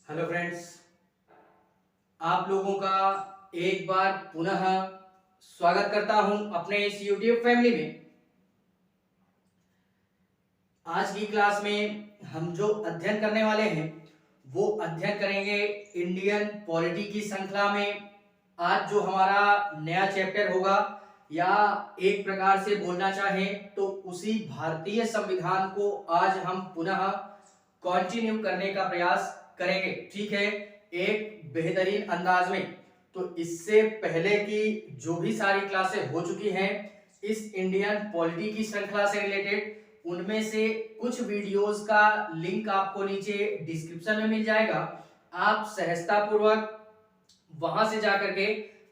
Hello friends, आप लोगों का एक बार पुनः स्वागत करता हूं अपने इस YouTube फैमिली में। आज की क्लास में हम जो अध्ययन करने वाले हैं वो अध्ययन करेंगे इंडियन पॉलिटी की श्रृंखला में। आज जो हमारा नया चैप्टर होगा या एक प्रकार से बोलना चाहें तो उसी भारतीय संविधान को आज हम पुनः कंटिन्यू करने का प्रयास करेंगे। ठीक है, एक बेहतरीन अंदाज में। तो इससे पहले की जो भी सारी क्लासें हो चुकी हैं इस इंडियन पॉलिटी की श्रृंखला से रिलेटेड, उनमें से कुछ वीडियोस का लिंक आपको नीचे डिस्क्रिप्शन में मिल जाएगा। आप सहजता पूर्वक वहां से जाकर के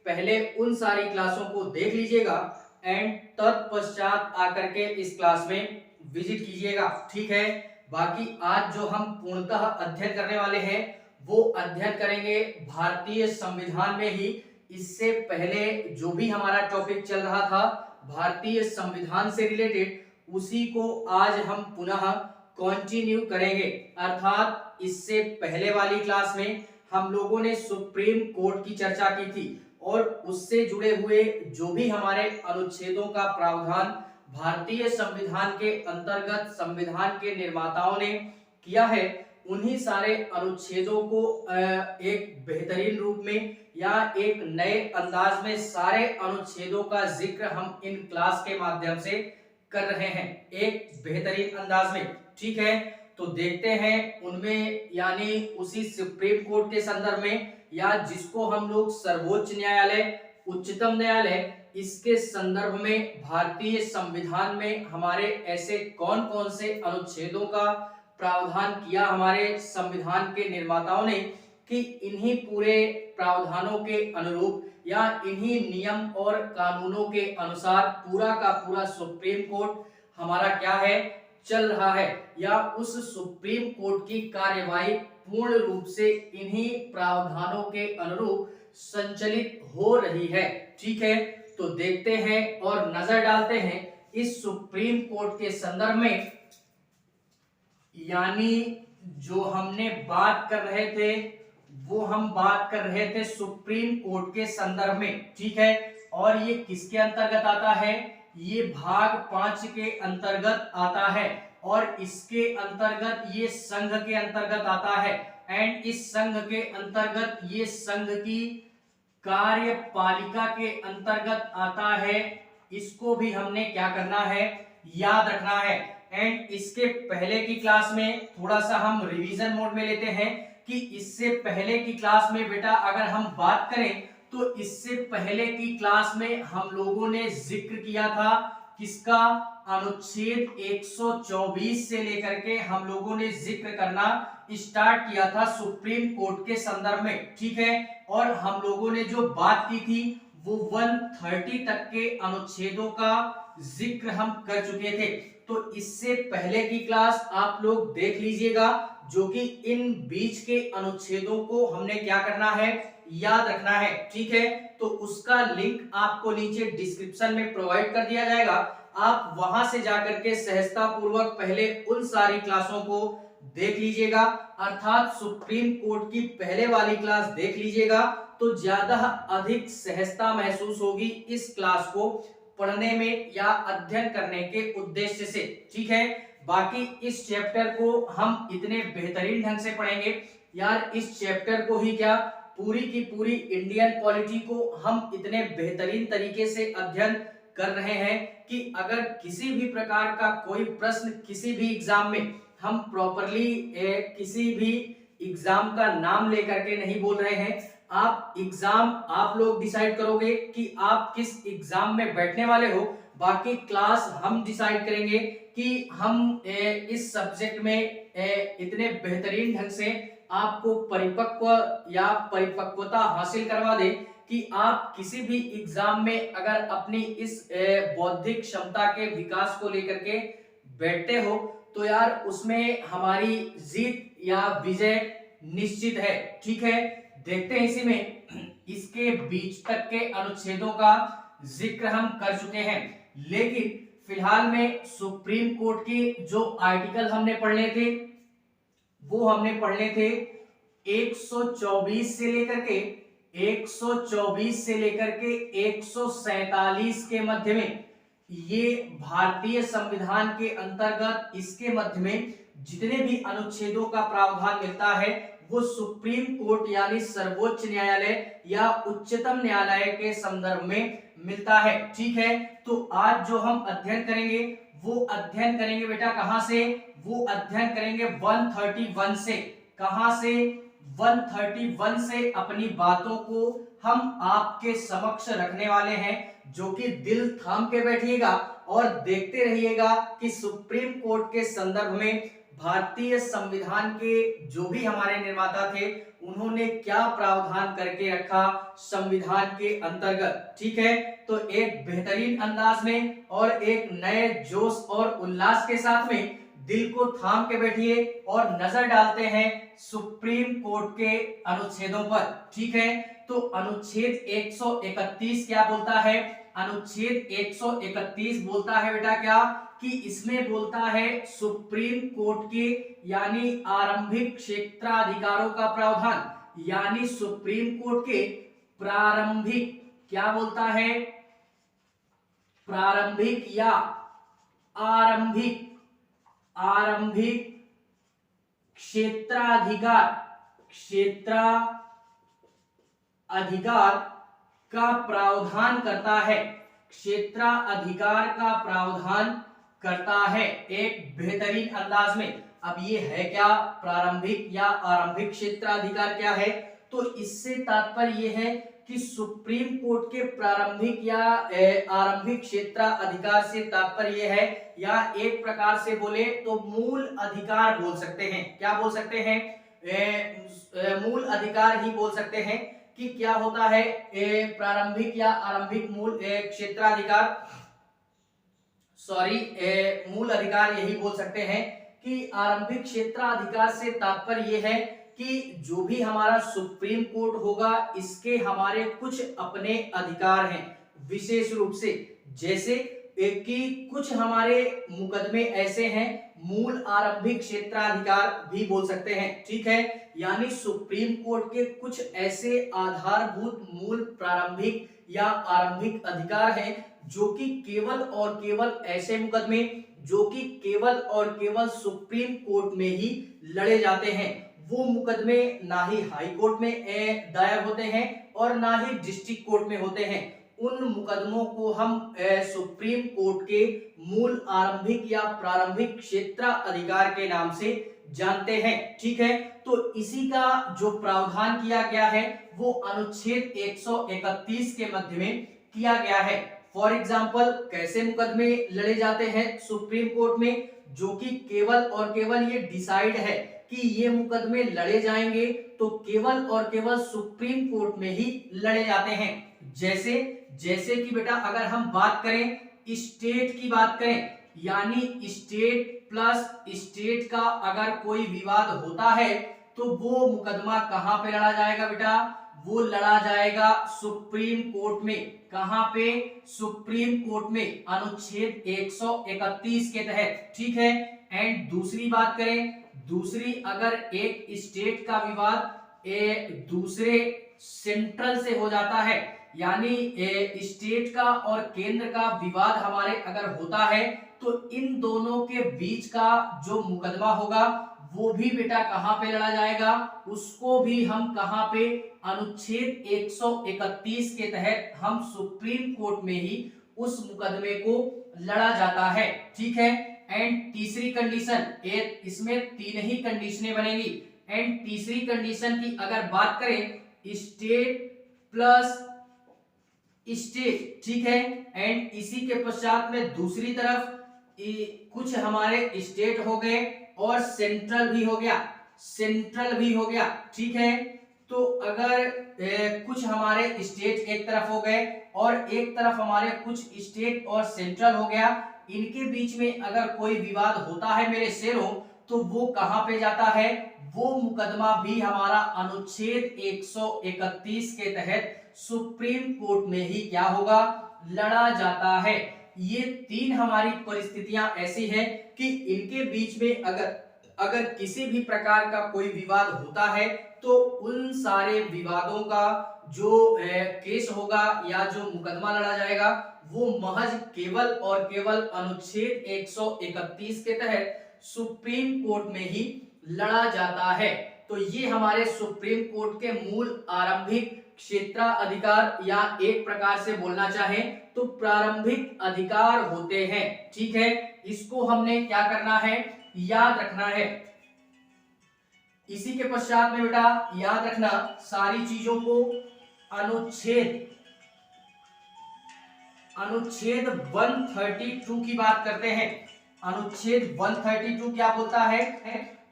पहले उन सारी क्लासों को देख लीजिएगा एंड तत्पश्चात आकर के इस क्लास में विजिट कीजिएगा। ठीक है, बाकी आज जो हम पूर्णतः अध्ययन करने वाले हैं वो अध्ययन करेंगे भारतीय संविधान में ही। इससे पहले जो भी हमारा टॉपिक चल रहा था भारतीय संविधान से रिलेटेड, उसी को आज हम पुनः कंटिन्यू करेंगे। अर्थात इससे पहले वाली क्लास में हम लोगों ने सुप्रीम कोर्ट की चर्चा की थी और उससे जुड़े हुए जो भी हमारे अनुच्छेदों का प्रावधान भारतीय संविधान के अंतर्गत संविधान के निर्माताओं ने किया है, उन्हीं सारे अनुच्छेदों को एक बेहतरीन रूप में या एक नए अंदाज में सारे अनुच्छेदों का जिक्र हम इन क्लास के माध्यम से कर रहे हैं एक बेहतरीन अंदाज में। ठीक है, तो देखते हैं उनमें, यानी उसी सुप्रीम कोर्ट के संदर्भ में या जिसको हम लोग सर्वोच्च न्यायालय, उच्चतम न्यायालय, इसके संदर्भ में भारतीय संविधान में हमारे ऐसे कौन कौन से अनुच्छेदों का प्रावधान किया हमारे संविधान के निर्माताओं ने कि इन्हीं पूरे प्रावधानों के अनुरूप या इन्हीं नियम और कानूनों के अनुसार पूरा का पूरा सुप्रीम कोर्ट हमारा क्या है, चल रहा है, या उस सुप्रीम कोर्ट की कार्यवाही पूर्ण रूप से इन्हीं प्रावधानों के अनुरूप संचालित हो रही है। ठीक है, तो देखते हैं और नजर डालते हैं इस सुप्रीम कोर्ट के संदर्भ में, यानी जो हमने बात कर रहे थे वो हम बात कर रहे थे सुप्रीम कोर्ट के संदर्भ में। ठीक है, और ये किसके अंतर्गत आता है, ये भाग 5 के अंतर्गत आता है और इसके अंतर्गत ये संघ के अंतर्गत आता है एंड इस संघ के अंतर्गत ये संघ की कार्यपालिका के अंतर्गत आता है। इसको भी हमने क्या करना है, याद रखना है। एंड इसके पहले की क्लास में थोड़ा सा हम रिवीजन मोड में लेते हैं कि इससे पहले की क्लास में बेटा अगर हम बात करें तो इससे पहले की क्लास में हम लोगों ने जिक्र किया था किसका, अनुच्छेद 124 से लेकर के हम लोगों ने जिक्र करना स्टार्ट किया था सुप्रीम कोर्ट के संदर्भ में। ठीक है, और हम लोगों ने जो बात की थी वो 130 तक के अनुच्छेदों का जिक्र हम कर चुके थे। तो इससे पहले की क्लास आप लोग देख लीजिएगा जो कि इन बीच के अनुच्छेदों को हमने क्या करना है, याद रखना है। ठीक है, तो उसका लिंक आपको नीचे डिस्क्रिप्शन में प्रोवाइड कर दिया जाएगा। आप वहां से जाकर के सहजता पूर्वक पहले उन सारी क्लासों को देख लीजिएगा, अर्थात सुप्रीम कोर्ट की पहले वाली क्लास देख लीजिएगा तो ज्यादा अधिक सहजता महसूस होगी इस क्लास को पढ़ने में या अध्ययन करने के उद्देश्य से। ठीक है, बाकी इस चैप्टर को हम इतने बेहतरीन ढंग से पढ़ेंगे यार, इस चैप्टर को ही क्या पूरी की पूरी इंडियन पॉलिटी को हम इतने बेहतरीन तरीके से अध्ययन कर रहे हैं कि अगर किसी भी प्रकार का कोई प्रश्न किसी भी एग्जाम में, हम प्रॉपरली किसी भी एग्जाम का नाम लेकर के नहीं बोल रहे हैं, आप एग्जाम आप लोग डिसाइड करोगे कि आप किस एग्जाम में बैठने वाले हो, बाकी क्लास हम डिसाइड करेंगे कि हम इस सब्जेक्ट में इतने बेहतरीन ढंग से आपको परिपक्व या परिपक्वता हासिल करवा दे कि आप किसी भी एग्जाम में अगर अपनी इस बौद्धिक क्षमता के विकास को लेकर के बैठते हो तो यार उसमें हमारी जीत या विजय निश्चित है। ठीक है, देखते हैं इसी में इसके बीच तक के अनुच्छेदों का जिक्र हम कर चुके हैं, लेकिन फिलहाल में सुप्रीम कोर्ट के जो आर्टिकल हमने पढ़ने थे वो हमने पढ़ने थे 124 से लेकर के 124 से लेकर के 147 के मध्य में, ये भारतीय संविधान के अंतर्गत इसके मध्य में जितने भी अनुच्छेदों का प्रावधान मिलता है वो सुप्रीम कोर्ट यानी सर्वोच्च न्यायालय या उच्चतम न्यायालय के संदर्भ में मिलता है। ठीक है, तो आज जो हम अध्ययन करेंगे वो अध्ययन करेंगे बेटा कहां से, वो अध्ययन करेंगे 131 से। कहां से? 131 से अपनी बातों को हम आपके समक्ष रखने वाले हैं, जो कि दिल थाम के बैठिएगा और देखते रहिएगा कि सुप्रीम कोर्ट के संदर्भ में भारतीय संविधान के जो भी हमारे निर्माता थे उन्होंने क्या प्रावधान करके रखा संविधान के अंतर्गत। ठीक है, तो एक बेहतरीन अंदाज में और एक नए जोश और उल्लास के साथ में दिल को थाम के बैठिए और नजर डालते हैं सुप्रीम कोर्ट के अनुच्छेदों पर। ठीक है, तो अनुच्छेद 131 क्या बोलता है? अनुच्छेद 131 बोलता है बेटा क्या कि इसमें बोलता है सुप्रीम कोर्ट के यानी आरंभिक क्षेत्राधिकारों का प्रावधान, यानी सुप्रीम कोर्ट के प्रारंभिक, क्या बोलता है? प्रारंभिक या आरंभिक क्षेत्राधिकार का प्रावधान करता है, क्षेत्राधिकार का प्रावधान करता है एक बेहतरीन अंदाज में। अब ये है क्या? प्रारंभिक या आरंभिक क्षेत्राधिकार क्या है? तो इससे तात्पर्य ये है कि सुप्रीम कोर्ट के प्रारंभिक या आरंभिक क्षेत्राधिकार से तात्पर्य है, या एक प्रकार से बोले तो मूल अधिकार बोल सकते हैं। क्या बोल सकते हैं? मूल अधिकार ही बोल सकते हैं कि क्या होता है प्रारंभिक या आरंभिक मूल क्षेत्राधिकार, मूल अधिकार यही बोल सकते हैं कि आरंभिक क्षेत्राधिकार से तात्पर्य यह है कि जो भी हमारा सुप्रीम कोर्ट होगा इसके हमारे कुछ अपने अधिकार हैं, विशेष रूप से जैसे कि कुछ हमारे मुकदमे ऐसे हैं मूल आरंभिक क्षेत्राधिकार भी बोल सकते हैं। ठीक है, यानी सुप्रीम कोर्ट के कुछ ऐसे आधारभूत मूल प्रारंभिक या आरंभिक अधिकार हैं जो कि केवल और केवल ऐसे मुकदमे जो कि केवल और केवल सुप्रीम कोर्ट में ही लड़े जाते हैं, वो मुकदमे ना ही हाई कोर्ट में दायर होते हैं और ना ही डिस्ट्रिक्ट कोर्ट में होते हैं। उन मुकदमों को हम सुप्रीम कोर्ट के मूल आरंभिक या प्रारंभिक क्षेत्राधिकार के नाम से जानते हैं। ठीक है, तो इसी का जो प्रावधान किया गया है वो अनुच्छेद 131 के मध्य में किया गया है। फॉर एग्जाम्पल कैसे मुकदमे लड़े जाते हैं सुप्रीम कोर्ट में, जो कि केवल और केवल ये डिसाइड है कि ये मुकदमे लड़े जाएंगे तो केवल और केवल सुप्रीम कोर्ट में ही लड़े जाते हैं। जैसे कि बेटा अगर हम बात करें स्टेट की बात करें, यानी स्टेट प्लस स्टेट का अगर कोई विवाद होता है तो वो मुकदमा कहां पे लड़ा जाएगा बेटा? वो लड़ा जाएगा सुप्रीम कोर्ट में। कहां पे? सुप्रीम कोर्ट में अनुच्छेद 131 के तहत। ठीक है, एंड दूसरी बात करें, दूसरी अगर एक स्टेट का विवाद दूसरे सेंट्रल से हो जाता है, यानी स्टेट का और केंद्र का विवाद हमारे अगर होता है तो इन दोनों के बीच का जो मुकदमा होगा वो भी बेटा कहां पे लड़ा जाएगा? उसको भी हम कहां पे? अनुच्छेद 131 के तहत हम सुप्रीम कोर्ट में ही उस मुकदमे को लड़ा जाता है। ठीक है, एंड तीसरी कंडीशन, इसमें तीन ही कंडीशनें बनेंगी। एंड तीसरी कंडीशन की अगर बात करें स्टेट प्लस स्टेट। ठीक है, एंड इसी के पश्चात में दूसरी तरफ कुछ हमारे स्टेट हो गए और सेंट्रल भी हो गया। ठीक है, तो अगर कुछ हमारे स्टेट एक तरफ हो गए और एक तरफ हमारे कुछ स्टेट और सेंट्रल हो गया, इनके बीच में अगर कोई विवाद होता है मेरे शेरों तो वो कहां पे जाता है? वो मुकदमा भी हमारा अनुच्छेद 131 के तहत सुप्रीम कोर्ट में ही क्या होगा? लड़ा जाता है। ये तीन हमारी परिस्थितियां ऐसी हैं कि इनके बीच में अगर किसी भी प्रकार का कोई विवाद होता है तो उन सारे विवादों का जो केस होगा या जो मुकदमा लड़ा जाएगा वो महज केवल और केवल अनुच्छेद 131 के तहत सुप्रीम कोर्ट में ही लड़ा जाता है। तो ये हमारे सुप्रीम कोर्ट के मूल आरंभिक क्षेत्राधिकार या एक प्रकार से बोलना चाहे तो प्रारंभिक अधिकार होते हैं। ठीक है, इसको हमने क्या करना है, याद रखना है। इसी के पश्चात में बेटा याद रखना सारी चीजों को अनुच्छेद 132 की बात करते हैं। अनुच्छेद 132 क्या बोलता है?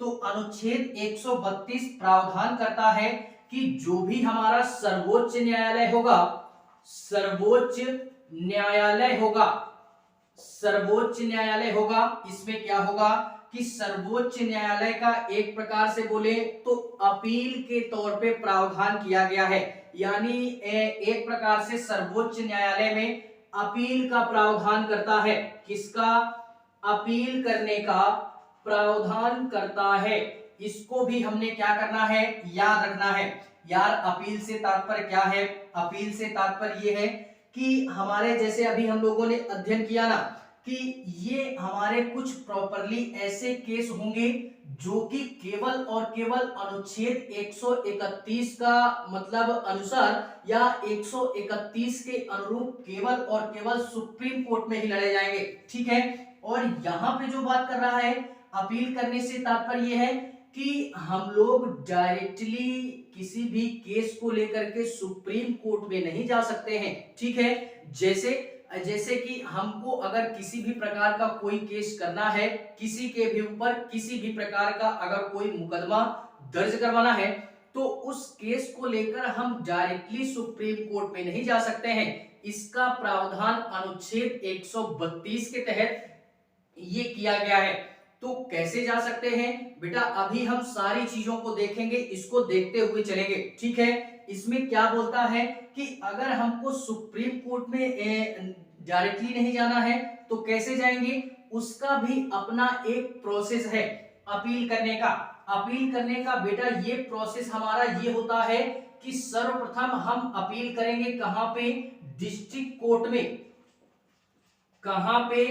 तो अनुच्छेद 132 प्रावधान करता है कि जो भी हमारा सर्वोच्च न्यायालय होगा, सर्वोच्च न्यायालय होगा, इसमें क्या होगा कि सर्वोच्च न्यायालय का एक प्रकार से बोले तो अपील के तौर पे प्रावधान किया गया है। यानी एक प्रकार से सर्वोच्च न्यायालय में अपील का प्रावधान करता है। किसका? अपील करने का प्रावधान करता है। इसको भी हमने क्या करना है, याद रखना है। यार अपील से तात्पर्य क्या है? अपील से तात्पर्य ये है कि हमारे जैसे अभी हम लोगों ने अध्ययन किया ना कि ये हमारे कुछ प्रॉपरली ऐसे केस होंगे जो कि केवल और केवल अनुच्छेद 131 का मतलब अनुसार या 131 के अनुरूप केवल और केवल सुप्रीम कोर्ट में ही लड़े जाएंगे। ठीक है, और यहाँ पे जो बात कर रहा है अपील करने से तात्पर्य यह है कि हम लोग डायरेक्टली किसी भी केस को लेकर के सुप्रीम कोर्ट में नहीं जा सकते हैं। ठीक है, जैसे कि हमको अगर किसी भी प्रकार का कोई केस करना है, किसी के भी ऊपर किसी भी प्रकार का अगर कोई मुकदमा दर्ज करवाना है तो उस केस को लेकर हम डायरेक्टली सुप्रीम कोर्ट में नहीं जा सकते हैं। इसका प्रावधान अनुच्छेद 132 के तहत ये किया गया है। तो कैसे जा सकते हैं बेटा, अभी हम सारी चीजों को देखेंगे, इसको देखते हुए चलेंगे। ठीक है, इसमें क्या बोलता है कि अगर हमको सुप्रीम कोर्ट में डायरेक्टली नहीं जाना है तो कैसे जाएंगे, उसका भी अपना एक प्रोसेस है अपील करने का। अपील करने का बेटा ये प्रोसेस हमारा ये होता है कि सर्वप्रथम हम अपील करेंगे कहां पे, डिस्ट्रिक्ट कोर्ट में। कहां पे?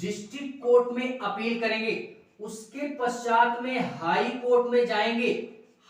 डिस्ट्रिक्ट कोर्ट में अपील करेंगे। उसके पश्चात में हाई कोर्ट में जाएंगे,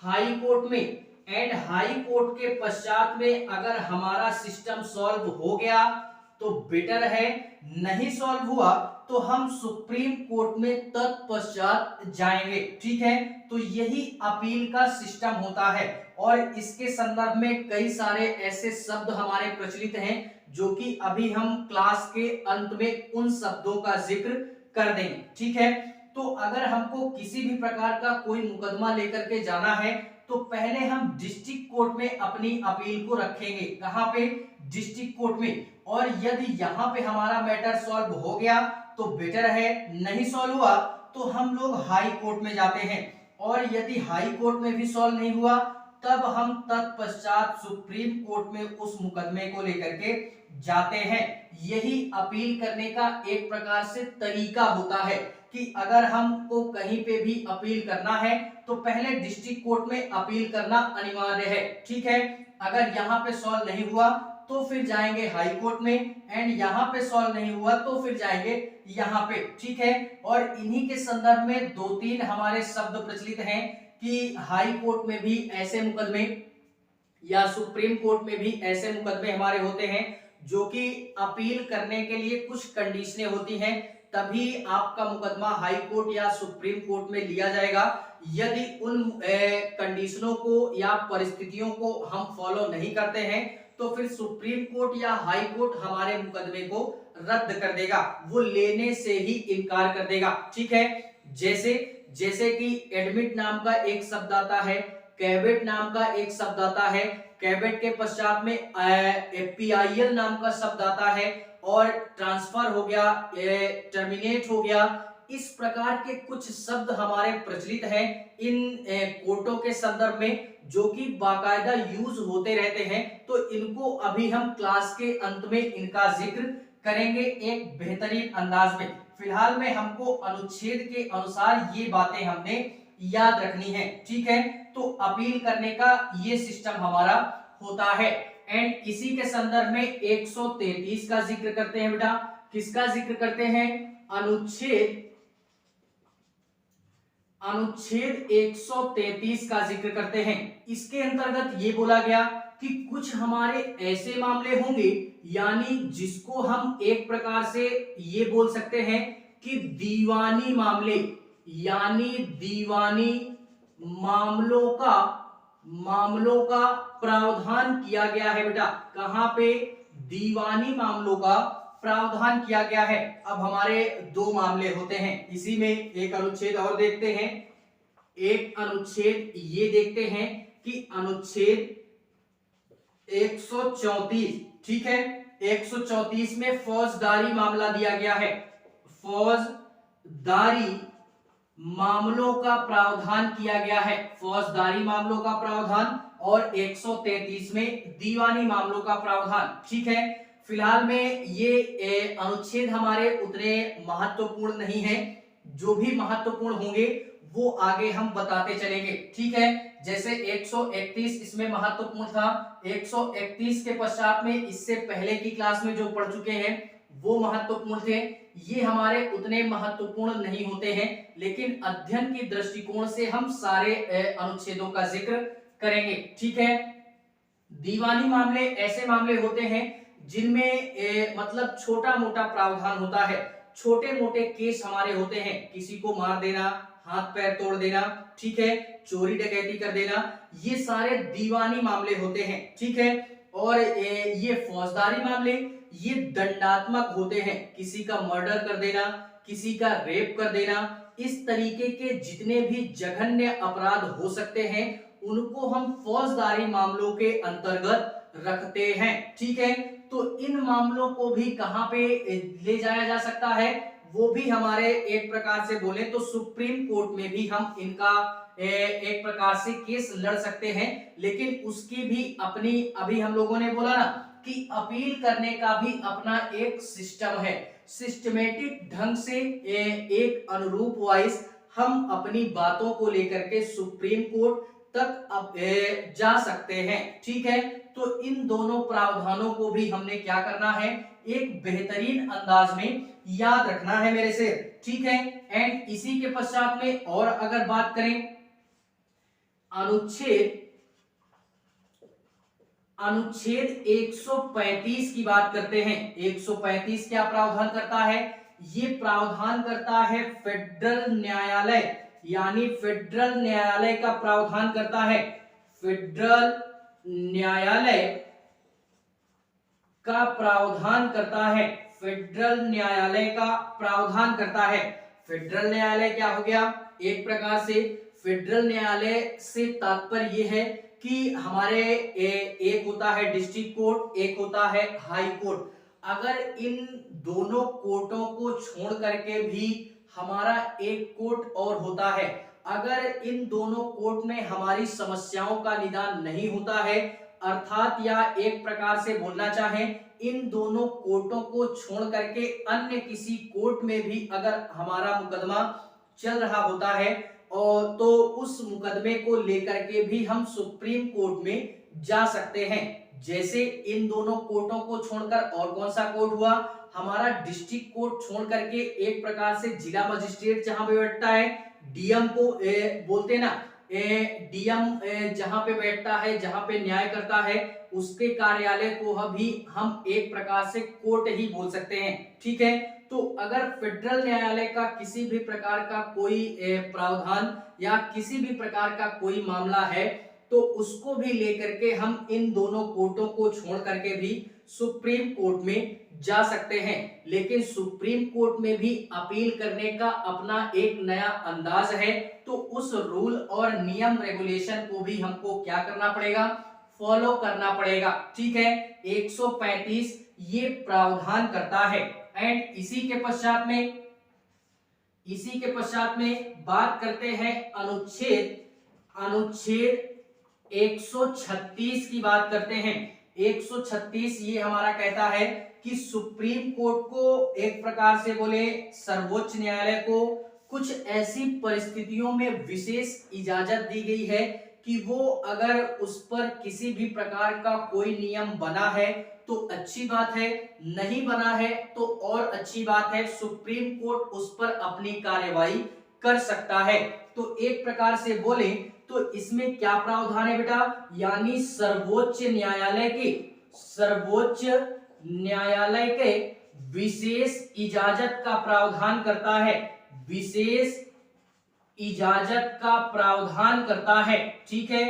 हाई कोर्ट में। एंड हाई कोर्ट के पश्चात में अगर हमारा सिस्टम सॉल्व हो गया तो बेटर है, नहीं सॉल्व हुआ तो हम सुप्रीम कोर्ट में तत्पश्चात जाएंगे। ठीक है, तो यही अपील का सिस्टम होता है और इसके संदर्भ में कई सारे ऐसे शब्द हमारे प्रचलित हैं जो कि अभी हम क्लास के अंत में उन शब्दों का जिक्र कर देंगे। ठीक है, तो अगर हमको किसी भी प्रकार का कोई मुकदमा लेकर के जाना है तो पहले हम डिस्ट्रिक्ट कोर्ट में अपनी अपील को रखेंगे। कहां पे? डिस्ट्रिक्ट कोर्ट में। और यदि यहां पे हमारा मैटर सॉल्व हो गया तो बेटर है, नहीं सॉल्व हुआ तो हम लोग हाई कोर्ट में जाते हैं। और यदि हाई कोर्ट में भी सॉल्व नहीं हुआ तब हम तत्पश्चात सुप्रीम कोर्ट में उस मुकदमे को लेकर के जाते हैं। यही अपील करने का एक प्रकार से तरीका होता है कि अगर हमको कहीं पे भी अपील करना है तो पहले डिस्ट्रिक्ट कोर्ट में अपील करना अनिवार्य है। ठीक है, अगर यहाँ पे सॉल्व नहीं हुआ तो फिर जाएंगे हाई कोर्ट में, एंड यहाँ पे सॉल्व नहीं हुआ तो फिर जाएंगे यहाँ पे। ठीक है, और इन्हीं के संदर्भ में दो तीन हमारे शब्द प्रचलित हैं कि हाई कोर्ट में भी ऐसे मुकदमे या सुप्रीम कोर्ट में भी ऐसे मुकदमे हमारे होते हैं जो कि अपील करने के लिए कुछ कंडीशनें होती हैं, तभी आपका मुकदमा हाई कोर्ट या सुप्रीम कोर्ट में लिया जाएगा। यदि उन कंडीशनों को या परिस्थितियों को हम फॉलो नहीं करते हैं तो फिर सुप्रीम कोर्ट या हाई कोर्ट हमारे मुकदमे को रद्द कर देगा, वो लेने से ही इनकार कर देगा। ठीक है, जैसे कि एडमिट नाम का एक शब्द आता है, कैवेट नाम का एक शब्द आता है, कैवेट के पश्चात में पीआईएल नाम का शब्द आता है, और ट्रांसफर हो गया, टर्मिनेट हो गया। इस प्रकार के कुछ शब्द हमारे प्रचलित हैं इन कोर्टों के संदर्भ में जो कि बाकायदा यूज होते रहते हैं। तो इनको अभी हम क्लास के अंत में इनका जिक्र करेंगे एक बेहतरीन अंदाज में। फिलहाल में हमको अनुच्छेद के अनुसार ये बातें हमने याद रखनी है, ठीक है। तो अपील करने का ये सिस्टम हमारा होता है। एंड इसी के संदर्भ में 133 का जिक्र करते हैं बेटा। किसका जिक्र करते हैं? अनुच्छेद 133 का जिक्र करते हैं। इसके अंतर्गत ये बोला गया कि कुछ हमारे ऐसे मामले होंगे, यानी जिसको हम एक प्रकार से ये बोल सकते हैं कि दीवानी मामले, यानी दीवानी मामलों का प्रावधान किया गया है बेटा। कहां पे? दीवानी मामलों का प्रावधान किया गया है। अब हमारे दो मामले होते हैं, इसी में एक अनुच्छेद और देखते हैं। एक अनुच्छेद ये देखते हैं कि अनुच्छेद 134, ठीक है। 134 में फौजदारी मामला दिया गया है। फौजदारी मामलों का प्रावधान किया गया है, फौजदारी मामलों का प्रावधान, और 133 में दीवानी मामलों का प्रावधान, ठीक है। फिलहाल में ये अनुच्छेद हमारे उतने महत्वपूर्ण नहीं है। जो भी महत्वपूर्ण होंगे वो आगे हम बताते चलेंगे, ठीक है। जैसे 131 इसमें महत्वपूर्ण था, 131 के पश्चात में इससे पहले की क्लास में जो पढ़ चुके हैं वो महत्वपूर्ण थे। ये हमारे उतने महत्वपूर्ण नहीं होते हैं, लेकिन अध्ययन के दृष्टिकोण से हम सारे अनुच्छेदों का जिक्र करेंगे, ठीक है। दीवानी मामले ऐसे मामले होते हैं जिनमें मतलब छोटा मोटा प्रावधान होता है, छोटे मोटे केस हमारे होते हैं। किसी को मार देना, हाथ पैर तोड़ देना, ठीक है, चोरी डकैती कर देना, ये सारे दीवानी मामले होते हैं, ठीक है। और ये फौजदारी मामले ये दंडात्मक होते हैं। किसी का मर्डर कर देना, किसी का रेप कर देना, इस तरीके के जितने भी जघन्य अपराध हो सकते हैं उनको हम फौजदारी मामलों के अंतर्गत रखते हैं, ठीक है। तो इन मामलों को भी कहां पे ले जाया जा सकता है? वो भी हमारे एक प्रकार से बोले तो सुप्रीम कोर्ट में भी हम इनका एक प्रकार से केस लड़ सकते हैं। लेकिन उसकी भी अपनी, अभी हम लोगों ने बोला ना कि अपील करने का भी अपना एक सिस्टम है। सिस्टमेटिक ढंग से एक अनुरूप वाइज हम अपनी बातों को लेकर के सुप्रीम कोर्ट तक जा सकते हैं, ठीक है। तो इन दोनों प्रावधानों को भी हमने क्या करना है? एक बेहतरीन अंदाज में याद रखना है मेरे से, ठीक है। एंड इसी के पश्चात में और अगर बात करें अनुच्छेद 135 की बात करते हैं। 135 क्या प्रावधान करता है? ये प्रावधान करता है फेडरल न्यायालय, यानी फेडरल न्यायालय का प्रावधान करता है। फेडरल न्यायालय का प्रावधान करता है। फेडरल न्यायालय का प्रावधान करता है। फेडरल न्यायालय क्या हो गया? एक प्रकार से फेडरल न्यायालय से तात्पर्य यह है कि हमारे एक होता है डिस्ट्रिक्ट कोर्ट, एक होता है हाई कोर्ट। अगर इन दोनों कोर्टों को छोड़ करके भी हमारा एक कोर्ट और होता है, अगर इन दोनों कोर्ट में हमारी समस्याओं का निदान नहीं होता है, अर्थात या एक प्रकार से बोलना चाहें इन दोनों कोर्टों को छोड़ करके अन्य किसी कोर्ट में भी अगर हमारा मुकदमा चल रहा होता है और तो उस मुकदमे को लेकर के भी हम सुप्रीम कोर्ट में जा सकते हैं। जैसे इन दोनों कोर्टों को छोड़कर और कौन सा कोर्ट हुआ? हमारा डिस्ट्रिक्ट कोर्ट छोड़ करके एक प्रकार से जिला मजिस्ट्रेट जहां पे बैठता है, डीएम को बोलते ना, डीएम जहां पे बैठता है, जहां पे न्याय करता है, उसके कार्यालय को भी हम एक प्रकार से कोर्ट ही बोल सकते हैं, ठीक है। तो अगर फेडरल न्यायालय का किसी भी प्रकार का कोई प्रावधान या किसी भी प्रकार का कोई मामला है तो उसको भी लेकर के हम इन दोनों कोर्टों को छोड़ करके भी सुप्रीम कोर्ट में जा सकते हैं। लेकिन सुप्रीम कोर्ट में भी अपील करने का अपना एक नया अंदाज है, तो उस रूल और नियम रेगुलेशन को भी हमको क्या करना पड़ेगा? फॉलो करना पड़ेगा, ठीक है। 135 ये प्रावधान करता है। एंड इसी के पश्चात में बात करते हैं अनुच्छेद 136 की बात करते हैं। 136 ये हमारा कहता है कि सुप्रीम कोर्ट को एक प्रकार से बोले सर्वोच्च न्यायालय को कुछ ऐसी परिस्थितियों में विशेष इजाजत दी गई है कि वो अगर उस पर किसी भी प्रकार का कोई नियम बना है तो अच्छी बात है, नहीं बना है तो और अच्छी बात है, सुप्रीम कोर्ट उस पर अपनी कार्यवाही कर सकता है। तो एक प्रकार से बोले तो इसमें क्या प्रावधान है बेटा, यानी सर्वोच्च न्यायालय के विशेष इजाजत का प्रावधान करता है, विशेष इजाजत का प्रावधान करता है। ठीक है,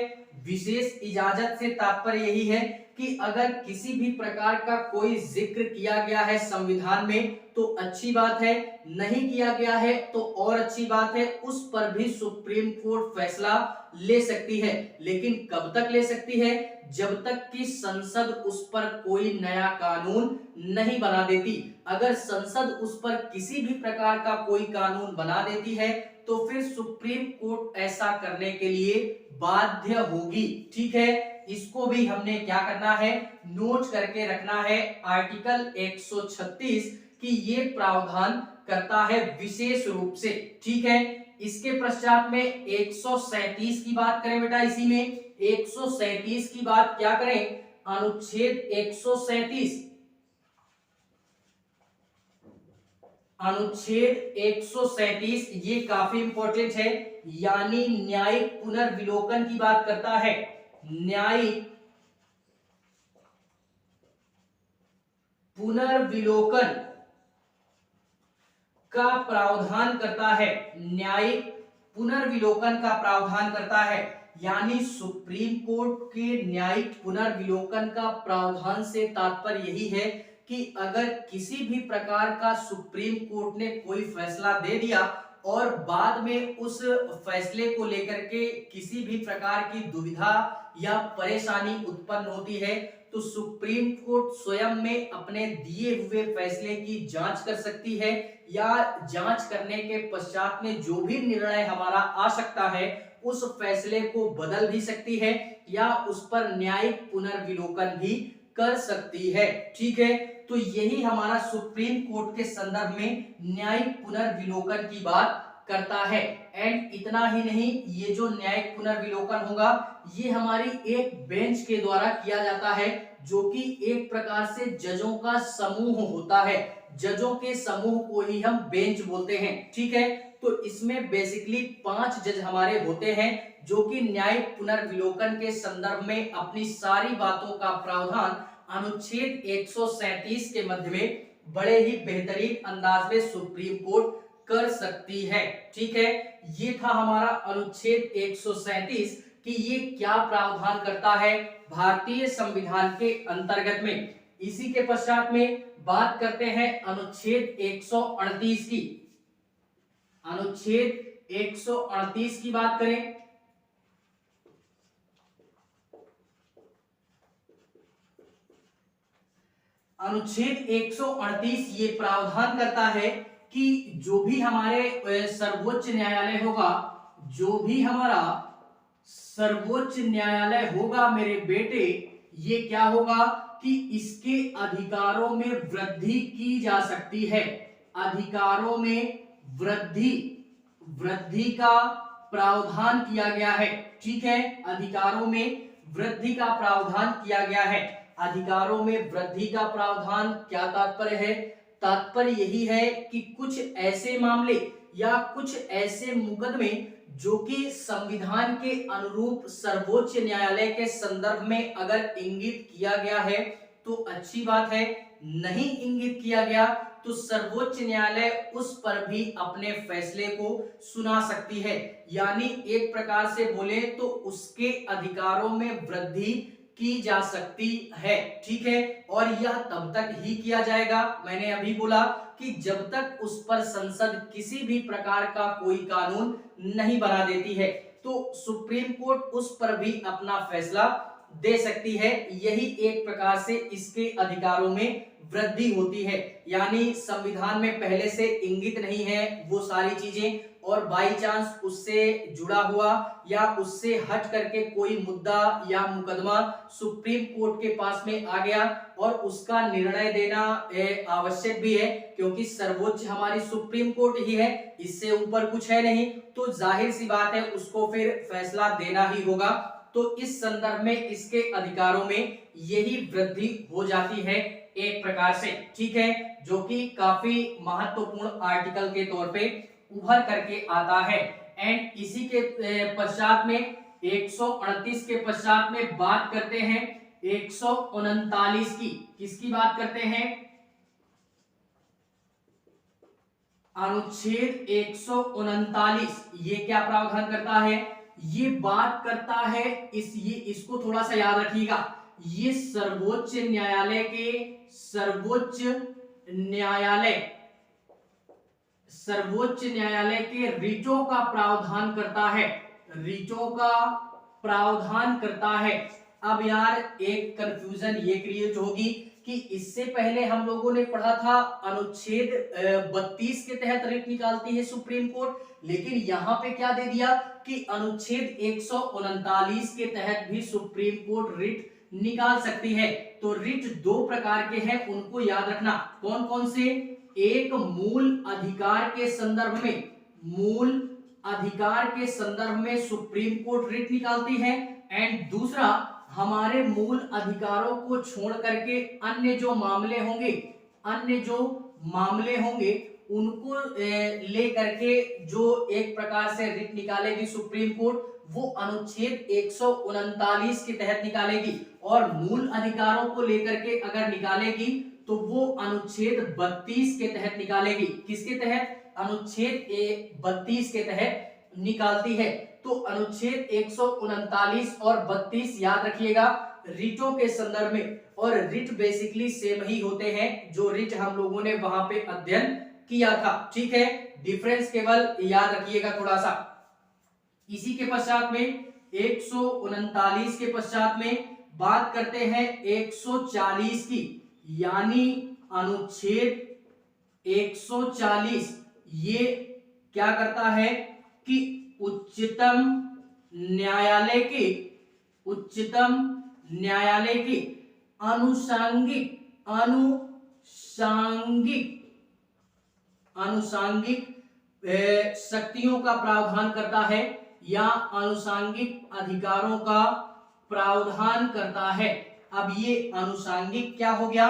विशेष इजाजत से तात्पर्य यही है कि अगर किसी भी प्रकार का कोई जिक्र किया गया है संविधान में तो अच्छी बात है, नहीं किया गया है तो और अच्छी बात है, उस पर भी सुप्रीम कोर्ट फैसला ले सकती है। लेकिन कब तक ले सकती है, जब तक कि संसद उस पर कोई नया कानून नहीं बना देती। अगर संसद उस पर किसी भी प्रकार का कोई कानून बना देती है तो फिर सुप्रीम कोर्ट ऐसा करने के लिए बाध्य होगी। ठीक है, इसको भी हमने क्या करना है, नोट करके रखना है। आर्टिकल 136 की ये प्रावधान करता है विशेष रूप से। ठीक है, इसके पश्चात में 137 की बात करें बेटा, इसी में 137 की बात क्या करें, अनुच्छेद 137, अनुच्छेद 137 ये काफी इंपॉर्टेंट है, यानी न्यायिक पुनर्विलोकन की बात करता है। न्यायिक पुनर्विलोकन का प्रावधान करता है, न्यायिक पुनर्विलोकन का प्रावधान करता है। यानी सुप्रीम कोर्ट के न्यायिक पुनर्विलोकन का प्रावधान से तात्पर्य यही है कि अगर किसी भी प्रकार का सुप्रीम कोर्ट ने कोई फैसला दे दिया और बाद में उस फैसले को लेकर के किसी भी प्रकार की दुविधा या परेशानी उत्पन्न होती है तो सुप्रीम कोर्ट स्वयं में अपने दिए हुए फैसले की जांच कर सकती है, या जांच करने के पश्चात में जो भी निर्णय हमारा आ सकता है उस फैसले को बदल भी सकती है या उस पर न्यायिक पुनर्विलोकन भी कर सकती है। ठीक है, तो यही हमारा सुप्रीम कोर्ट के संदर्भ में न्यायिक पुनर्विलोकन की बात करता है। एंड इतना ही नहीं, ये जो न्यायिक पुनर्विलोकन होगा ये हमारी एक बेंच के द्वारा किया जाता है, जो कि एक प्रकार से जजों का समूह होता है। जजों के समूह को ही हम बेंच बोलते हैं। ठीक है, तो इसमें बेसिकली 5 जज हमारे होते हैं जो कि न्यायिक पुनर्विलोकन के संदर्भ में अपनी सारी बातों का प्रावधान अनुच्छेद 137 के मध्य में बड़े ही बेहतरीन अंदाज में सुप्रीम कोर्ट कर सकती है। ठीक है, ये था हमारा अनुच्छेद 137 कि ये क्या प्रावधान करता है भारतीय संविधान के अंतर्गत में। इसी के पश्चात में बात करते हैं अनुच्छेद 138 की। अनुच्छेद 138 की बात करें, अनुच्छेद 138 ये प्रावधान करता है कि जो भी हमारे सर्वोच्च न्यायालय होगा, जो भी हमारा सर्वोच्च न्यायालय होगा मेरे बेटे, ये क्या होगा कि इसके अधिकारों में वृद्धि की जा सकती है। अधिकारों में वृद्धि का प्रावधान किया गया है। ठीक है, अधिकारों में वृद्धि का प्रावधान किया गया है। अधिकारों में वृद्धि का प्रावधान क्या तात्पर्य है, तात्पर्य यही है कि कुछ ऐसे मामले या कुछ ऐसे मुकदमे जो कि संविधान के अनुरूप सर्वोच्च न्यायालय के संदर्भ में अगर इंगित किया गया है तो अच्छी बात है, नहीं इंगित किया गया तो सर्वोच्च न्यायालय उस पर भी अपने फैसले को सुना सकती है। यानी एक प्रकार से बोले तो उसके अधिकारों में वृद्धि की जा सकती है। ठीक है, और यह तब तक ही किया जाएगा, मैंने अभी बोला कि जब तक उस पर संसद किसी भी प्रकार का कोई कानून नहीं बना देती है, तो सुप्रीम कोर्ट उस पर भी अपना फैसला दे सकती है। यही एक प्रकार से इसके अधिकारों में वृद्धि होती है। यानी संविधान में पहले से इंगित नहीं है वो सारी चीजें, और बाई चांस उससे जुड़ा हुआ या उससे हट करके कोई मुद्दा या मुकदमा सुप्रीम कोर्ट के पास में आ गया और उसका निर्णय देना आवश्यक भी है, क्योंकि सर्वोच्च हमारी सुप्रीम कोर्ट ही है, इससे ऊपर कुछ है नहीं, तो जाहिर सी बात है उसको फिर फैसला देना ही होगा। तो इस संदर्भ में इसके अधिकारों में यही वृद्धि हो जाती है एक प्रकार से, ठीक है, जो कि काफी महत्वपूर्ण आर्टिकल के तौर पे उभर करके आता है। एंड इसी के पश्चात में 138 के पश्चात में बात करते हैं 139 की। किसकी बात करते हैं? अनुच्छेद 139 ये क्या प्रावधान करता है? ये बात करता है इसको थोड़ा सा याद रखिएगा, ये सर्वोच्च न्यायालय के रिटों का प्रावधान करता है, रिटों का प्रावधान करता है। अब यार एक कंफ्यूजन ये क्रिएट होगी कि इससे पहले हम लोगों ने पढ़ा था अनुच्छेद 32 के तहत रिट निकालती है सुप्रीम कोर्ट, लेकिन यहां पे क्या दे दिया कि अनुच्छेद 139 के तहत भी सुप्रीम कोर्ट रिट निकाल सकती है। तो रिट दो प्रकार के हैं, उनको याद रखना। कौन कौन से? एक मूल अधिकार के संदर्भ में सुप्रीम कोर्ट रिट निकालती है, एंड दूसरा हमारे मूल अधिकारों को छोड़ करके अन्य जो मामले होंगे उनको ले करके जो एक प्रकार से रिट निकालेगी सुप्रीम कोर्ट, वो अनुच्छेद 139 के तहत निकालेगी, और मूल अधिकारों को लेकर के अगर निकालेगी तो वो अनुच्छेद 32 के तहत निकालेगी। किसके तहत? अनुच्छेद 32 के तहत निकालती है। तो अनुच्छेद 139 और 32 याद रखिएगा रिटों के संदर्भ में, और रिट बेसिकली सेम ही होते हैं जो रिट हम लोगों ने वहां पे अध्ययन किया था, ठीक है, डिफरेंस केवल याद रखिएगा थोड़ा सा। इसी के पश्चात में 139 के पश्चात में बात करते हैं 140 की, यानी अनुच्छेद 140 ये क्या करता है कि उच्चतम न्यायालय की अनुसांगिक शक्तियों का प्रावधान करता है या अनुसांगिक अधिकारों का प्रावधान करता है। अब ये अनुसांगिक क्या हो गया?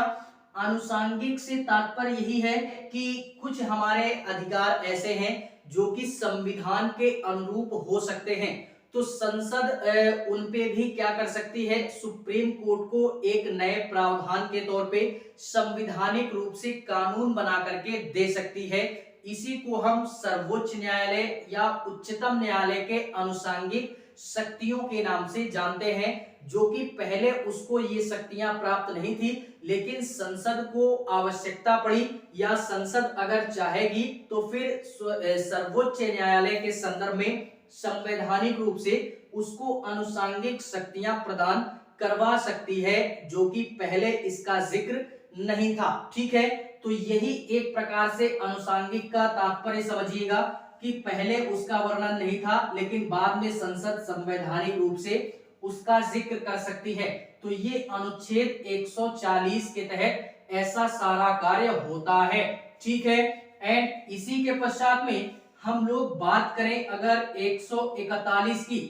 अनुसांगिक से तात्पर्य यही है कि कुछ हमारे अधिकार ऐसे हैं जो कि संविधान के अनुरूप हो सकते हैं, तो संसद उन पे भी क्या कर सकती है? सुप्रीम कोर्ट को एक नए प्रावधान के तौर पे संवैधानिक रूप से कानून बना करके दे सकती है। इसी को हम सर्वोच्च न्यायालय या उच्चतम न्यायालय के अनुसांगिक शक्तियों के नाम से जानते हैं, जो कि पहले उसको ये शक्तियां प्राप्त नहीं थी, लेकिन संसद को आवश्यकता पड़ी या संसद अगर चाहेगी तो फिर सर्वोच्च न्यायालय के संदर्भ में संवैधानिक रूप से उसको अनुसांगिक शक्तियां प्रदान करवा सकती है, जो कि पहले इसका जिक्र नहीं था, ठीक है। तो यही एक प्रकार से अनुसांगिक का तात्पर्य समझिएगा कि पहले उसका वर्णन नहीं था, लेकिन बाद में संसद संवैधानिक रूप से उसका जिक्र कर सकती है। तो ये अनुच्छेद 140 के तहत ऐसा सारा कार्य होता है, ठीक है। एंड इसी के पश्चात में हम लोग बात करें अगर 141 की,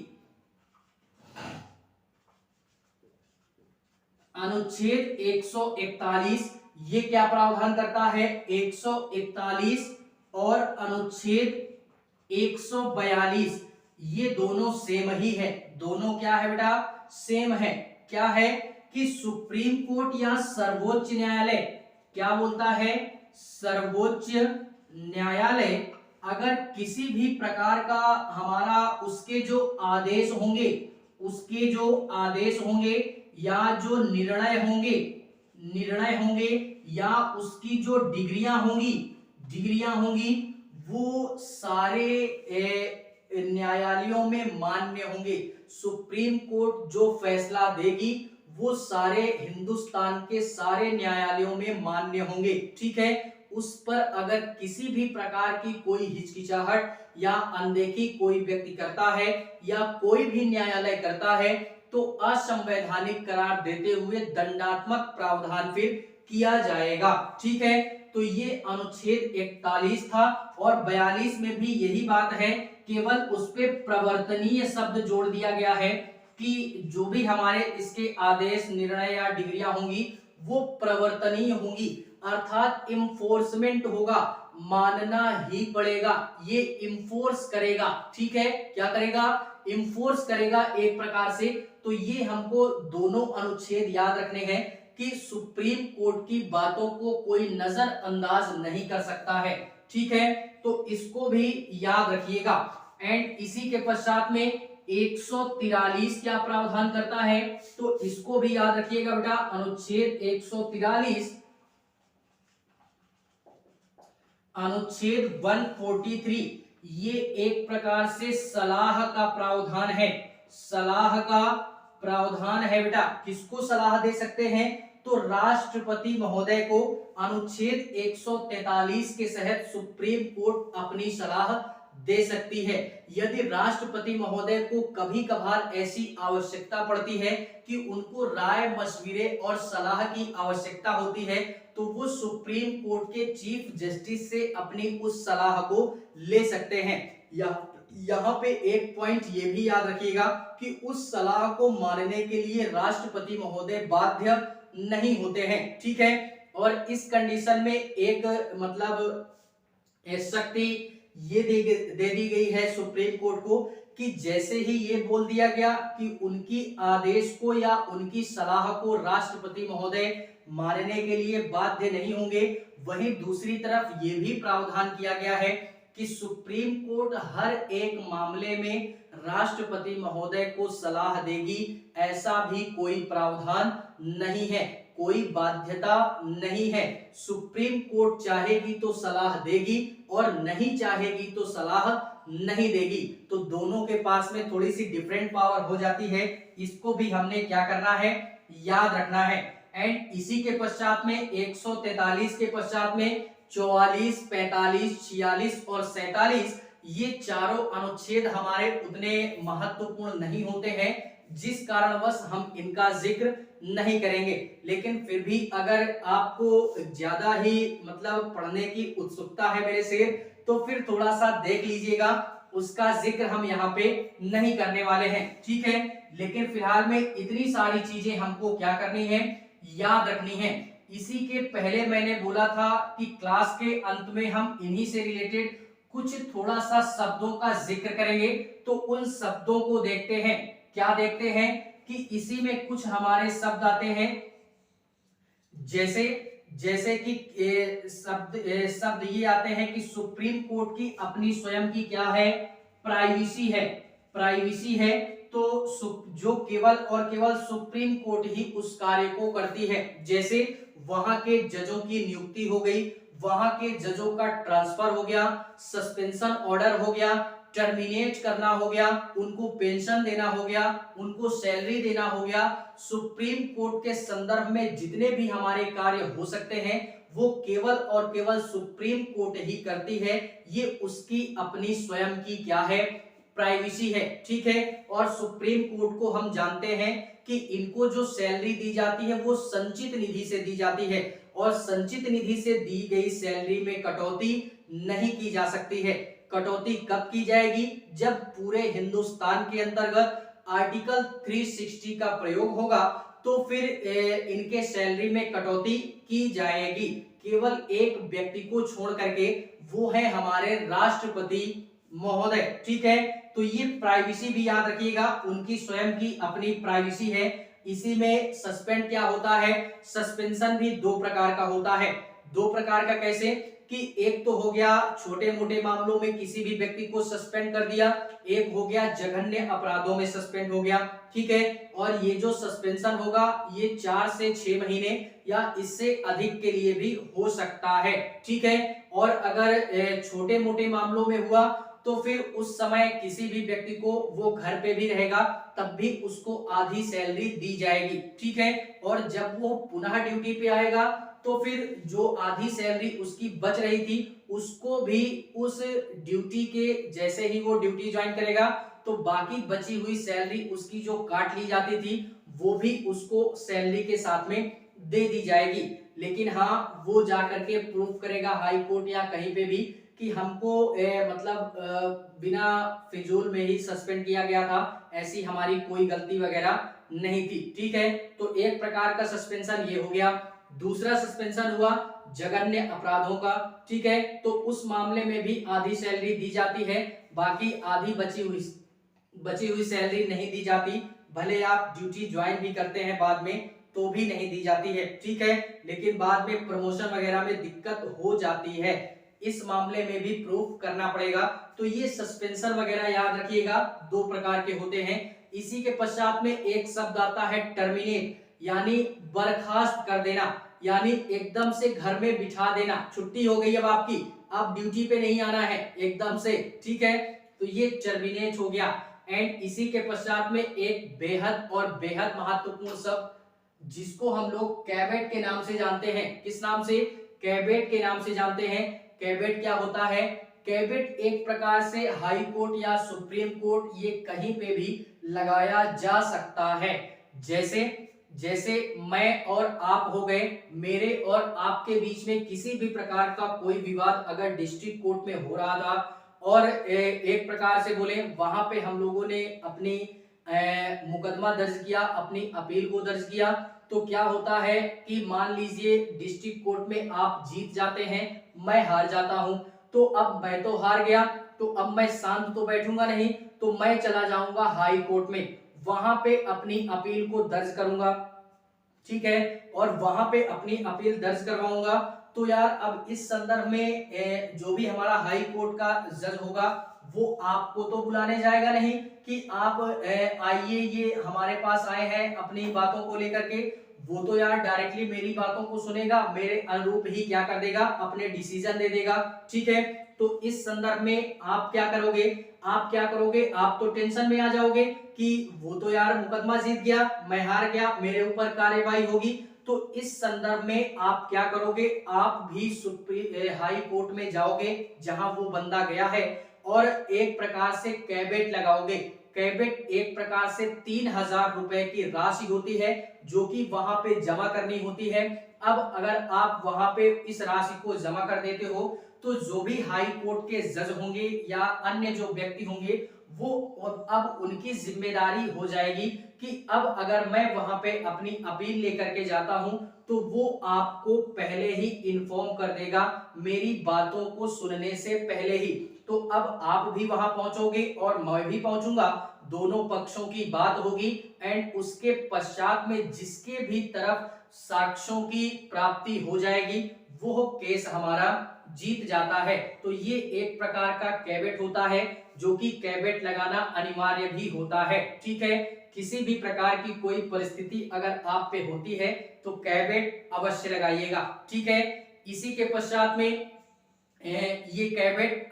अनुच्छेद 141 ये क्या प्रावधान करता है? 141 और अनुच्छेद 142 ये दोनों सेम ही है। दोनों क्या है बेटा? सेम है। क्या है कि सुप्रीम कोर्ट या सर्वोच्च न्यायालय क्या बोलता है? सर्वोच्च न्यायालय अगर किसी भी प्रकार का हमारा उसके जो आदेश होंगे या जो निर्णय होंगे या उसकी जो डिग्रियां होंगी वो सारे न्यायालयों में मान्य होंगे। सुप्रीम कोर्ट जो फैसला देगी वो सारे हिंदुस्तान के सारे न्यायालयों में मान्य होंगे, ठीक है। उस पर अगर किसी भी प्रकार की कोई हिचकिचाहट या अनदेखी कोई व्यक्ति करता है या कोई भी न्यायालय करता है तो असंवैधानिक करार देते हुए दंडात्मक प्रावधान फिर किया जाएगा। ठीक है, तो ये अनुच्छेद 41 था और 42 में भी यही बात है, केवल उस पे प्रवर्तनीय शब्द जोड़ दिया गया है कि जो भी हमारे इसके आदेश, निर्णय या डिग्रियां होंगी वो प्रवर्तनीय होंगी, अर्थात इन्फोर्समेंट होगा, मानना ही पड़ेगा, ये इन्फोर्स करेगा। ठीक है, क्या करेगा? इन्फोर्स करेगा एक प्रकार से। तो ये हमको दोनों अनुच्छेद याद रखने हैं कि सुप्रीम कोर्ट की बातों को कोई नजरअंदाज नहीं कर सकता है। ठीक है, तो इसको भी याद रखिएगा। एंड इसी के पश्चात में 143 क्या प्रावधान करता है, तो इसको भी याद रखिएगा बेटा। अनुच्छेद 143, अनुच्छेद 143, ये एक प्रकार से सलाह का प्रावधान है। सलाह का प्रावधान है बेटा। किसको सलाह दे सकते हैं? तो राष्ट्रपति महोदय को अनुच्छेद 143 के तहत सुप्रीम कोर्ट अपनी सलाह दे सकती है। यदि राष्ट्रपति महोदय को कभी कभार ऐसी आवश्यकता पड़ती है कि उनको राय मशविरे और सलाह की आवश्यकता होती है तो वो सुप्रीम कोर्ट के चीफ जस्टिस से अपनी उस सलाह को ले सकते हैं। यहाँ पे एक पॉइंट ये भी याद रखिएगा कि उस सलाह को मानने के लिए राष्ट्रपति महोदय बाध्य नहीं होते हैं। ठीक है, और इस कंडीशन में एक मतलब शक्ति ये दे दी गई है सुप्रीम कोर्ट को कि जैसे ही ये बोल दिया गया कि उनकी आदेश को या उनकी सलाह को राष्ट्रपति महोदय मानने के लिए बाध्य नहीं होंगे, वहीं दूसरी तरफ ये भी प्रावधान किया गया है कि सुप्रीम कोर्ट हर एक मामले में राष्ट्रपति महोदय को सलाह देगी, ऐसा भी कोई प्रावधान नहीं है, कोई बाध्यता नहीं है। सुप्रीम कोर्ट चाहेगी तो सलाह देगी और नहीं चाहेगी तो सलाह नहीं देगी। तो दोनों के पास में थोड़ी सी डिफरेंट पावर हो जाती है, इसको भी हमने क्या करना है, याद रखना है। एंड इसी के पश्चात में 143 के पश्चात में 44, 45, 46 और 47, ये चारों अनुच्छेद हमारे उतने महत्वपूर्ण नहीं होते हैं, जिस कारणवश हम इनका जिक्र नहीं करेंगे। लेकिन फिर भी अगर आपको ज्यादा ही मतलब पढ़ने की उत्सुकता है मेरे से, तो फिर थोड़ा सा देख लीजिएगा, उसका जिक्र हम यहाँ पे नहीं करने वाले हैं। ठीक है, लेकिन फिलहाल में इतनी सारी चीजें हमको क्या करनी है, याद रखनी है। इसी के पहले मैंने बोला था कि क्लास के अंत में हम इन्हीं से रिलेटेड कुछ थोड़ा सा शब्दों का जिक्र करेंगे। तो उन शब्दों को देखते हैं। क्या देखते हैं कि इसी में कुछ हमारे शब्द आते हैं, जैसे कि शब्द ये आते हैं कि सुप्रीम कोर्ट की अपनी स्वयं की क्या है, प्राइवेसी है। प्राइवेसी है तो जो केवल और केवल सुप्रीम कोर्ट ही उस कार्य को करती है। जैसे वहां के जजों की नियुक्ति हो गई, वहां के जजों का ट्रांसफर हो गया, सस्पेंशन ऑर्डर हो गया, टर्मिनेट करना हो गया, उनको पेंशन देना हो गया, उनको सैलरी देना हो गया। सुप्रीम कोर्ट के संदर्भ में जितने भी हमारे कार्य हो सकते हैं वो केवल और केवल सुप्रीम कोर्ट ही करती है। ये उसकी अपनी स्वयं की क्या है, प्राइवेसी है। ठीक है, और सुप्रीम कोर्ट को हम जानते हैं कि इनको जो सैलरी दी जाती है वो संचित निधि से दी जाती है, और संचित निधि से दी गई सैलरी में कटौती नहीं की जा सकती है। कटौती कब की जाएगी, जब पूरे हिंदुस्तान के अंतर्गत आर्टिकल 360 का प्रयोग होगा तो फिर इनके सैलरी में कटौती की जाएगी। केवल एक व्यक्ति को छोड़ करके, वो है हमारे राष्ट्रपति महोदय। ठीक है, तो ये प्राइवेसी भी याद रखिएगा, उनकी स्वयं की अपनी प्राइवेसी है। इसी में सस्पेंड क्या होता है, सस्पेंशन भी दो प्रकार का होता है। दो प्रकार का कैसे कि एक तो हो गया छोटे मोटे मामलों में किसी भी व्यक्ति को सस्पेंड कर दिया, एक हो गया जघन्य अपराधों में सस्पेंड हो गया। ठीक है, और ये जो सस्पेंशन होगा ये 4 से 6 महीने या इससे अधिक के लिए भी हो सकता है। ठीक है, और अगर छोटे मोटे मामलों में हुआ तो फिर उस समय किसी भी व्यक्ति को वो घर पे भी रहेगा तब भी उसको आधी सैलरी दी जाएगी। ठीक है, और जब वो पुनः ड्यूटी पे आएगा तो फिर जो आधी सैलरी उसकी बच रही थी उसको भी उस ड्यूटी के जैसे ही वो ड्यूटी ज्वाइन करेगा तो बाकी बची हुई सैलरी उसकी जो काट ली जाती थी वो भी उसको सैलरी के साथ में दे दी जाएगी। लेकिन हाँ, वो जाकर के प्रूव करेगा हाई कोर्ट या कहीं पे भी कि हमको बिना फिजूल में ही सस्पेंड किया गया था, ऐसी हमारी कोई गलती वगैरह नहीं थी। ठीक है, तो एक प्रकार का सस्पेंशन ये हो गया। दूसरा सस्पेंशन हुआ जघन्य अपराधों का। ठीक है, तो उस मामले में भी आधी सैलरी दी जाती है, बाकी आधी बची हुई सैलरी नहीं दी जाती। भले आप ड्यूटी ज्वाइन भी करते हैं बाद में तो भी नहीं दी जाती है। ठीक है, लेकिन बाद में प्रमोशन वगैरह में दिक्कत हो जाती है, इस मामले में भी प्रूफ करना पड़ेगा। तो ये सस्पेंशन वगैरह याद रखिएगा, दो प्रकार के होते हैं। इसी के पश्चात में एक शब्द आता है टर्मिनेट, यानी बर्खास्त कर देना, यानी एकदम से घर में बिठा देना, छुट्टी हो गई अब आपकी, अब ड्यूटी पे नहीं आना है एकदम से। ठीक है, तो ये टर्मिनेट हो गया। एंड इसी के पश्चात में एक बेहद और बेहद महत्वपूर्ण शब्द जिसको हम लोग कैवेट के नाम से जानते हैं। किस नाम से? कैवेट के नाम से जानते हैं। कैवेट क्या होता है? कैवेट एक प्रकार से हाई कोर्ट या सुप्रीम कोर्ट ये कहीं पे भी लगाया जा सकता है। जैसे जैसे मैं और आप हो गए, मेरे और आपके बीच में किसी भी प्रकार का कोई विवाद अगर डिस्ट्रिक्ट कोर्ट में हो रहा था और एक प्रकार से बोले वहां पे हम लोगों ने अपनी मुकदमा दर्ज किया, अपनी अपील को दर्ज किया, तो क्या होता है कि मान लीजिए डिस्ट्रिक्ट कोर्ट में आप जीत जाते हैं, मैं हार जाता हूं, तो अब मैं तो हार गया, तो अब मैं शांत तो बैठूंगा नहीं, तो मैं चला जाऊंगा हाई कोर्ट में, वहां पे अपनी अपील को दर्ज करूंगा। ठीक है, और वहां पे अपनी अपील दर्ज करवाऊंगा। तो यार अब इस संदर्भ में जो भी हमारा हाई कोर्ट का जज होगा वो आपको तो बुलाने जाएगा नहीं कि आप आइए ये हमारे पास आए हैं अपनी बातों को लेकर के। वो तो यार डायरेक्टली मेरी बातों को सुनेगा, मेरे अनुरूप ही क्या कर देगा, अपने डिसीजन दे देगा। ठीक है, तो इस संदर्भ में आप क्या करोगे, आप तो टेंशन में आ जाओगे कि वो तो यार मुकदमा जीत गया, मैं हार गया, मेरे ऊपर कार्यवाही होगी। तो इस संदर्भ में आप क्या करोगे, आप भी हाई कोर्ट में जाओगे जहां वो बंदा गया है और एक प्रकार से कैवेट लगाओगे। कैवेट एक प्रकार से 3000 रुपए की राशि होती है जो कि वहां पे जमा करनी होती है। अब अगर आप वहां पे इस राशि को जमा कर देते हो तो जो भी हाई कोर्ट के जज होंगे या अन्य जो व्यक्ति होंगे वो अब उनकी जिम्मेदारी हो जाएगी कि अब अगर मैं वहां पे अपनी अपील लेकर के जाता हूं तो वो आपको पहले ही इन्फॉर्म कर देगा मेरी बातों को सुनने से पहले ही। तो अब आप भी वहां पहुंचोगे और मैं भी पहुंचूंगा, दोनों पक्षों की बात होगी एंड उसके पश्चात में जिसके भी तरफ साक्ष्यों की प्राप्ति हो जाएगी वो केस हमारा जीत जाता है। तो ये एक प्रकार का कैवेट होता है जो कि कैवेट लगाना अनिवार्य भी होता है। ठीक है, किसी भी प्रकार की कोई परिस्थिति अगर आप पे होती है तो कैवेट अवश्य लगाइएगा। ठीक है, इसी के पश्चात में ये कैवेट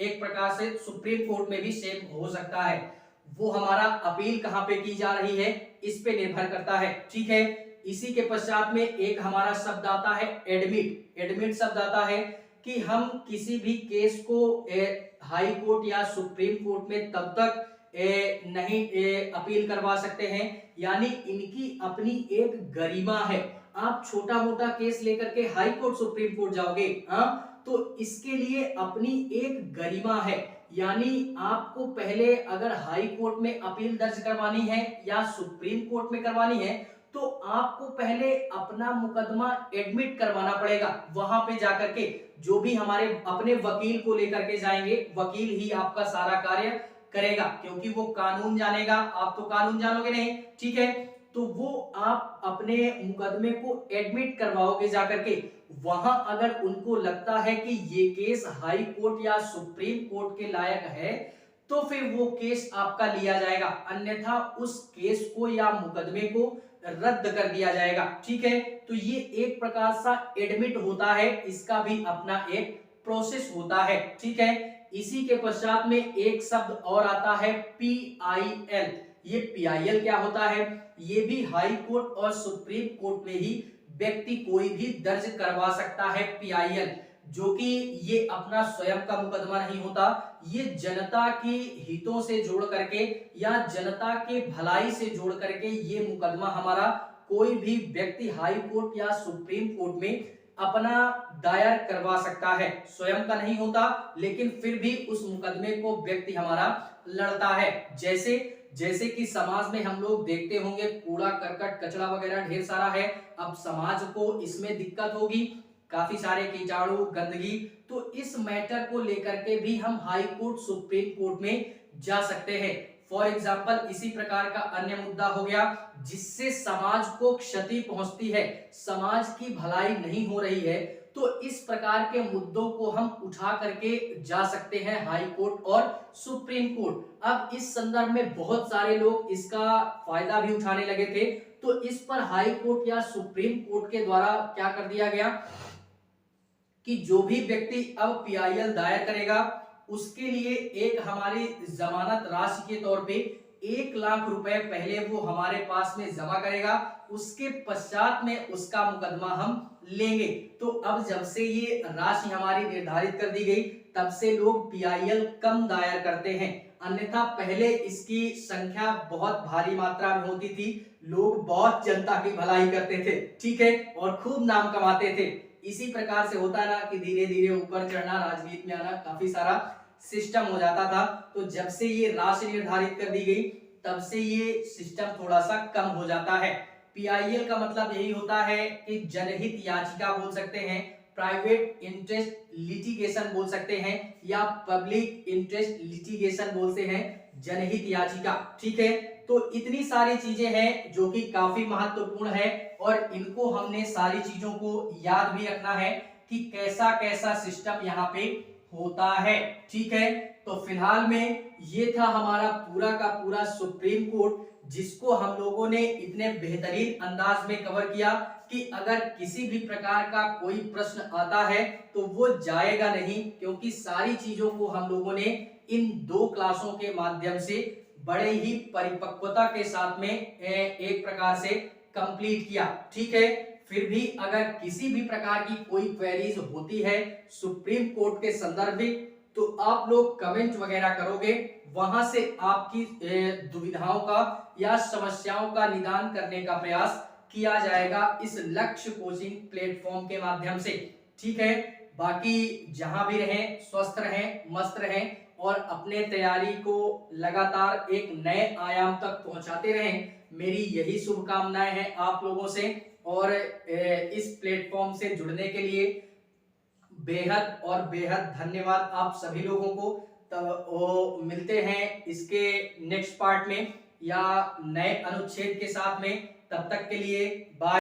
एक प्रकार से सुप्रीम कोर्ट में भी सेम हो सकता है। वो हमारा अपील कहां पे की जा रही है इस पे निर्भर करता है। ठीक है, इसी के पश्चात में एक हमारा शब्द आता है एडमिट। एडमिट शब्द आता है कि हम किसी भी केस को हाई कोर्ट या सुप्रीम कोर्ट में तब तक नहीं अपील करवा सकते हैं, यानी इनकी अपनी एक गरिमा है। आप छोटा मोटा केस लेकर के हाई कोर्ट सुप्रीम कोर्ट जाओगे, हाँ, तो इसके लिए अपनी एक गरिमा है, यानी आपको पहले अगर हाई कोर्ट में अपील दर्ज करवानी है या सुप्रीम कोर्ट में करवानी है तो आपको पहले अपना मुकदमा एडमिट करवाना पड़ेगा। वहां पे जाकर के जो भी हमारे अपने वकील को लेकर के जाएंगे, वकील ही आपका सारा कार्य करेगा क्योंकि वो कानून जानेगा, आप तो कानून जानोगे नहीं। ठीक है, तो वो आप अपने मुकदमे को एडमिट करवाओगे जाकर के। वहां अगर उनको लगता है कि ये केस हाई कोर्ट या सुप्रीम कोर्ट के लायक है तो फिर वो केस आपका लिया जाएगा, अन्यथा उस केस को या मुकदमे को रद्द कर दिया जाएगा। ठीक है, तो ये एक प्रकार सा एडमिट होता है, इसका भी अपना एक प्रोसेस होता है। ठीक है, इसी के पश्चात में एक शब्द और आता है PIL। ये PIL क्या होता है? ये भी हाई कोर्ट और सुप्रीम कोर्ट में ही व्यक्ति कोई भी दर्ज करवा सकता है पीआईएल, जो कि ये अपना स्वयं का मुकदमा नहीं होता, ये जनता के हितों से जोड़ करके या जनता के भलाई से जोड़ करके ये मुकदमा हमारा कोई भी व्यक्ति हाई कोर्ट या सुप्रीम कोर्ट में अपना दायर करवा सकता है। स्वयं का नहीं होता, लेकिन फिर भी उस मुकदमे को व्यक्ति हमारा लड़ता है। जैसे जैसे कि समाज में हम लोग देखते होंगे कूड़ा करकट कचरा वगैरह ढेर सारा है, अब समाज को इसमें दिक्कत होगी, काफी सारे कीटाणु गंदगी, तो इस मैटर को लेकर के भी हम हाई कोर्ट सुप्रीम कोर्ट में जा सकते हैं। फॉर एग्जाम्पल इसी प्रकार का अन्य मुद्दा हो गया जिससे समाज को क्षति पहुंचती है, समाज की भलाई नहीं हो रही है, तो इस प्रकार के मुद्दों को हम उठा करके जा सकते हैं हाई कोर्ट और सुप्रीम कोर्ट। अब इस संदर्भ में बहुत सारे लोग इसका फायदा भी उठाने लगे थे, तो इस पर हाई कोर्ट या सुप्रीम कोर्ट के द्वारा क्या कर दिया गया कि जो भी व्यक्ति अब पीआईएल दायर करेगा उसके लिए एक हमारी जमानत राशि के तौर पे 1 लाख रुपए पहले वो हमारे पास में जमा करेगा, उसके पश्चात में उसका मुकदमा हम लेंगे। तो अब जब से ये राशि हमारी निर्धारित कर दी गई तब से लोग पीआईएल कम दायर करते हैं, अन्यथा पहले इसकी संख्या बहुत भारी मात्रा में होती थी, लोग बहुत जनता की भलाई करते थे, ठीक है, और खूब नाम कमाते थे। इसी प्रकार से होता ना कि धीरे धीरे ऊपर चढ़ना, राजनीति में आना, काफी सारा सिस्टम हो जाता था। तो जब से ये राशि निर्धारित कर दी गई तब से ये सिस्टम थोड़ा सा कम हो जाता है। पीआईएल का मतलब यही होता है कि जनहित याचिका बोल सकते हैं, प्राइवेट इंटरेस्ट लिटिगेशन बोल सकते हैं, या पब्लिक इंटरेस्ट लिटिगेशन बोलते हैं, जनहित याचिका, ठीक है। तो इतनी सारी चीजें हैं जो कि काफी महत्वपूर्ण है और इनको हमने सारी चीजों को याद भी रखना है कि कैसा कैसा सिस्टम यहाँ पे होता है, ठीक है। तो फिलहाल में ये था हमारा पूरा का पूरा सुप्रीम कोर्ट, जिसको हम लोगों ने इतने बेहतरीन अंदाज में कवर किया कि अगर किसी भी प्रकार का कोई प्रश्न आता है तो वो जाएगा नहीं, क्योंकि सारी चीजों को हम लोगों ने इन 2 क्लासों के माध्यम से बड़े ही परिपक्वता के साथ में एक प्रकार से कंप्लीट किया, ठीक है। फिर भी अगर किसी भी प्रकार की कोई क्वेरीज होती है सुप्रीम कोर्ट के संदर्भ में तो आप लोग कमेंट वगैरह करोगे, वहां से आपकी दुविधाओं का या समस्याओं का निदान करने का प्रयास किया जाएगा इस लक्ष्य कोचिंग प्लेटफॉर्म के माध्यम से, ठीक है। बाकी जहां भी रहें स्वस्थ रहें, मस्त रहें और अपने तैयारी को लगातार एक नए आयाम तक पहुंचाते रहें, मेरी यही शुभकामनाएं हैं आप लोगों से। और इस प्लेटफॉर्म से जुड़ने के लिए बेहद और बेहद धन्यवाद आप सभी लोगों को। तो मिलते हैं इसके नेक्स्ट पार्ट में या नए अनुच्छेद के साथ में, तब तक के लिए बाय।